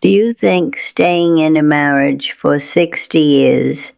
Do you think staying in a marriage for 60 years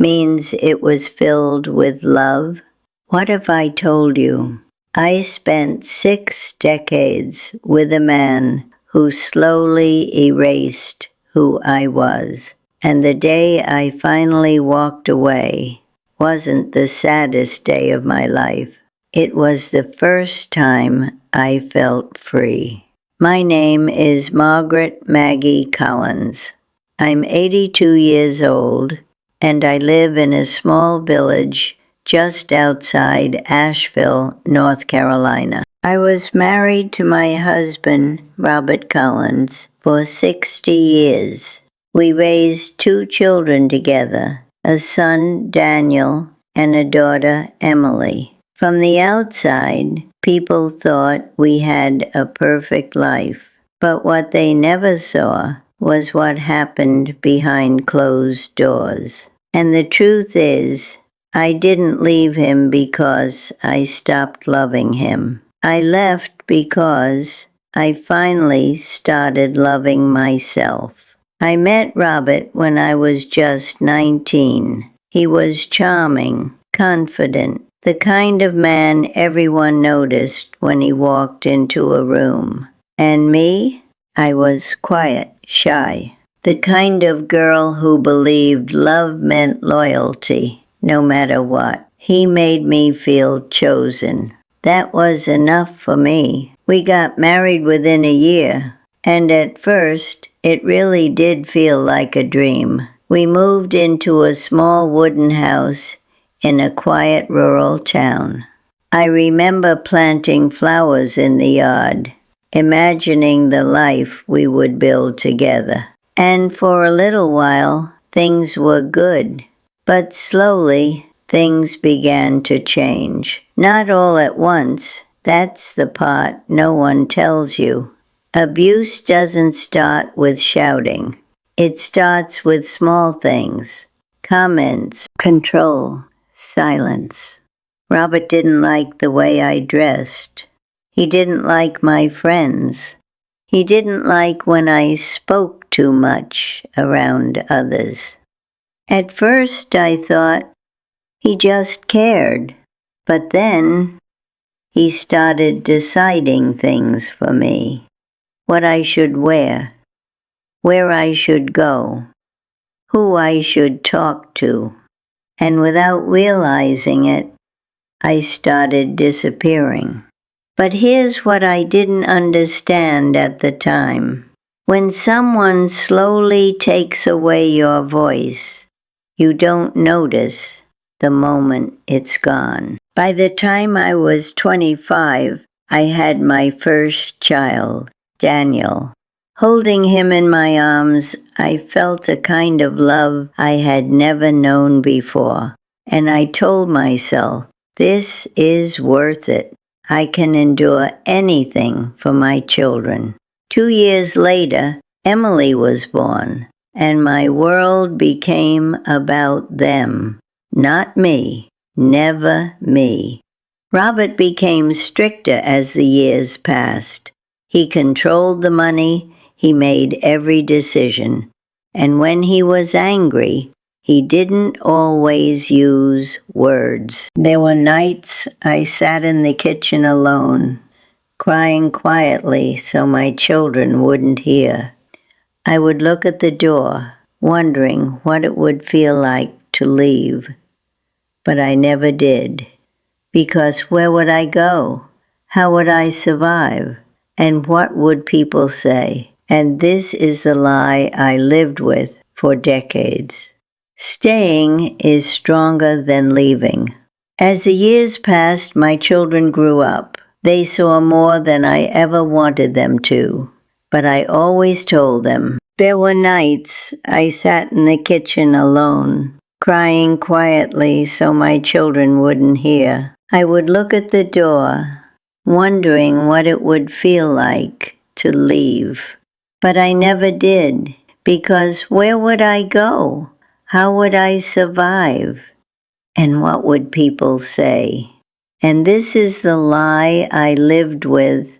means it was filled with love? What if I told you I spent 6 decades with a man who slowly erased who I was, and the day I finally walked away wasn't the saddest day of my life. It was the first time I felt free. My name is Margaret Maggie Collins. I'm 82 years old, and I live in a small village just outside Asheville, North Carolina. I was married to my husband, Robert Collins, for 60 years. We raised 2 children together, a son, Daniel, and a daughter, Emily. From the outside, people thought we had a perfect life, but what they never saw was what happened behind closed doors. And the truth is, I didn't leave him because I stopped loving him. I left because I finally started loving myself. I met Robert when I was just 19. He was charming, confident, the kind of man everyone noticed when he walked into a room. And me? I was quiet, shy. The kind of girl who believed love meant loyalty, no matter what. He made me feel chosen. That was enough for me. We got married within a year, and at first, it really did feel like a dream. We moved into a small wooden house in a quiet rural town. I remember planting flowers in the yard, imagining the life we would build together. And for a little while, things were good. But slowly, things began to change. Not all at once. That's the part no one tells you. Abuse doesn't start with shouting. It starts with small things. Comments, control, silence. Robert didn't like the way I dressed. He didn't like my friends. He didn't like when I spoke too much around others. At first I thought he just cared, but then he started deciding things for me. What I should wear, where I should go, who I should talk to. And without realizing it, I started disappearing. But here's what I didn't understand at the time. When someone slowly takes away your voice, you don't notice the moment it's gone. By the time I was 25, I had my first child, Daniel. Holding him in my arms, I felt a kind of love I had never known before. And I told myself, this is worth it. I can endure anything for my children. 2 years later, Emily was born, and my world became about them. Not me. Never me. Robert became stricter as the years passed. He controlled the money. He made every decision. And when he was angry, he didn't always use words. There were nights I sat in the kitchen alone, crying quietly so my children wouldn't hear. I would look at the door, wondering what it would feel like to leave. But I never did. Because where would I go? How would I survive? And what would people say? And this is the lie I lived with for decades. Staying is stronger than leaving. As the years passed, my children grew up. They saw more than I ever wanted them to. But I always told them. There were nights I sat in the kitchen alone, crying quietly so my children wouldn't hear. I would look at the door, wondering what it would feel like to leave. But I never did, because where would I go? How would I survive? And what would people say? And this is the lie I lived with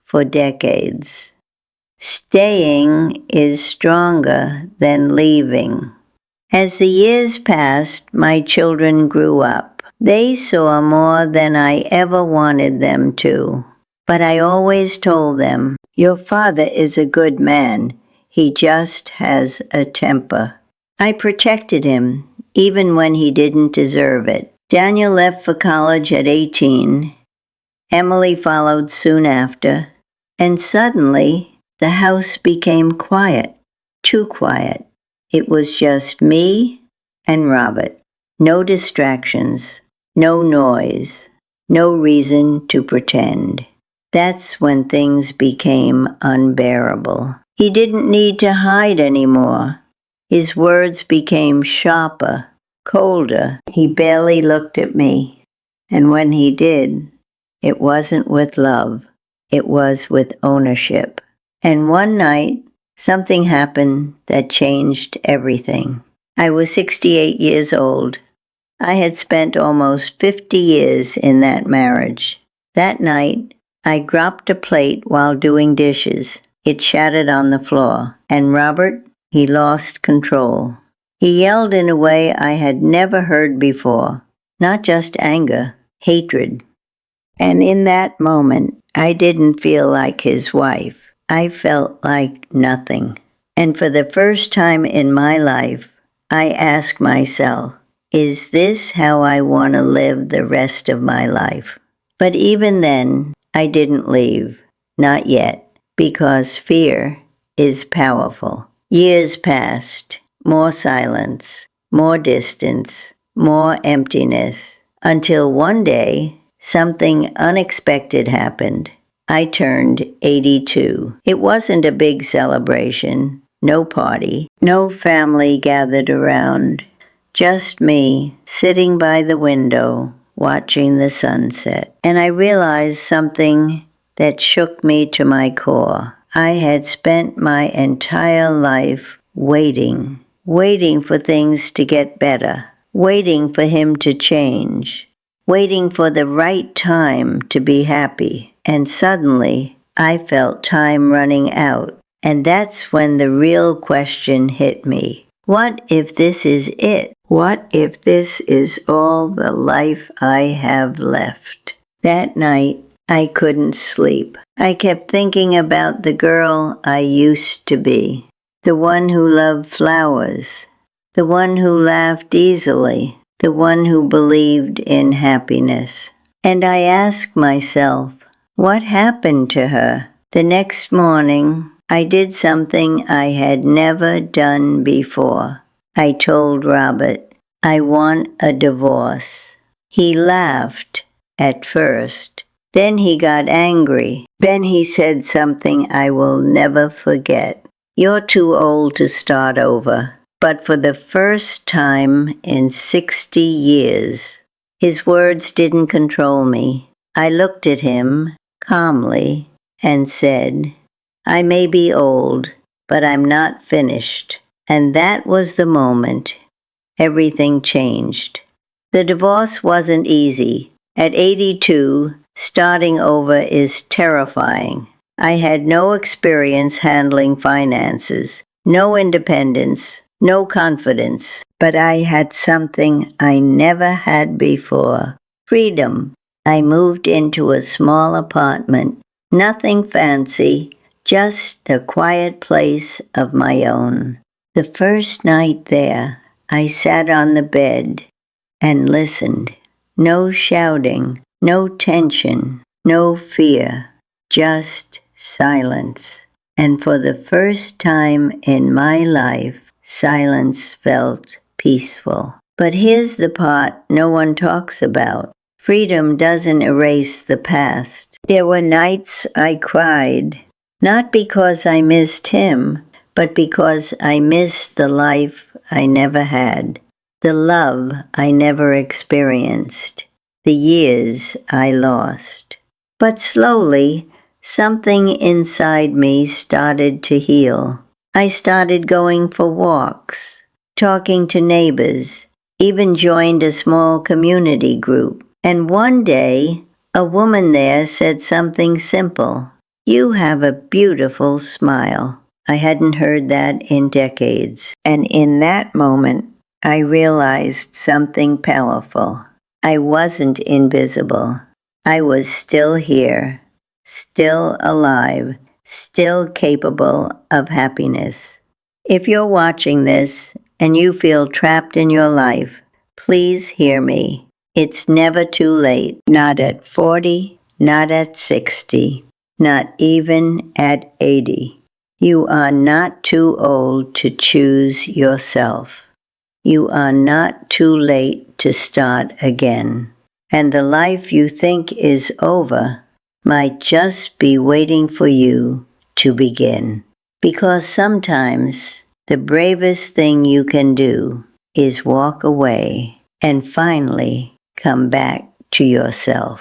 for decades. Staying is stronger than leaving. As the years passed, my children grew up. They saw more than I ever wanted them to. But I always told them, "Your father is a good man. He just has a temper." I protected him, even when he didn't deserve it. Daniel left for college at 18. Emily followed soon after. And suddenly, the house became quiet. Too quiet. It was just me and Robert. No distractions, no noise, no reason to pretend. That's when things became unbearable. He didn't need to hide anymore. His words became sharper, colder. He barely looked at me. And when he did, it wasn't with love. It was with ownership. And one night, something happened that changed everything. I was 68 years old. I had spent almost 50 years in that marriage. That night, I dropped a plate while doing dishes. It shattered on the floor. And Robert, he lost control. He yelled in a way I had never heard before. Not just anger, hatred. And in that moment, I didn't feel like his wife. I felt like nothing. And for the first time in my life, I asked myself, is this how I want to live the rest of my life? But even then, I didn't leave. Not yet. Because fear is powerful. Years passed. More silence. More distance. More emptiness. Until one day, something unexpected happened. I turned 82. It wasn't a big celebration, no party, no family gathered around, just me sitting by the window watching the sunset. And I realized something that shook me to my core. I had spent my entire life waiting for things to get better, waiting for him to change, waiting for the right time to be happy. And suddenly, I felt time running out. And that's when the real question hit me. What if this is it? What if this is all the life I have left? That night, I couldn't sleep. I kept thinking about the girl I used to be. The one who loved flowers. The one who laughed easily. The one who believed in happiness. And I asked myself, what happened to her? The next morning, I did something I had never done before. I told Robert, I want a divorce. He laughed at first. Then he got angry. Then he said something I will never forget. You're too old to start over. But for the first time in 60 years, his words didn't control me. I looked at him calmly and said, I may be old, but I'm not finished. And that was the moment everything changed. The divorce wasn't easy. At 82, starting over is terrifying. I had no experience handling finances, no independence, no confidence, but I had something I never had before. Freedom. I moved into a small apartment, nothing fancy, just a quiet place of my own. The first night there, I sat on the bed and listened. No shouting, no tension, no fear, just silence. And for the first time in my life, silence felt peaceful. But here's the part no one talks about. Freedom doesn't erase the past. There were nights I cried, not because I missed him, but because I missed the life I never had, the love I never experienced, the years I lost. But slowly, something inside me started to heal. I started going for walks, talking to neighbors, even joined a small community group. And one day, a woman there said something simple. You have a beautiful smile. I hadn't heard that in decades. And in that moment, I realized something powerful. I wasn't invisible. I was still here, still alive, still capable of happiness. If you're watching this and you feel trapped in your life, please hear me. It's never too late. Not at 40, not at 60, not even at 80. You are not too old to choose yourself. You are not too late to start again. And the life you think is over might just be waiting for you to begin. Because sometimes the bravest thing you can do is walk away and finally come back to yourself.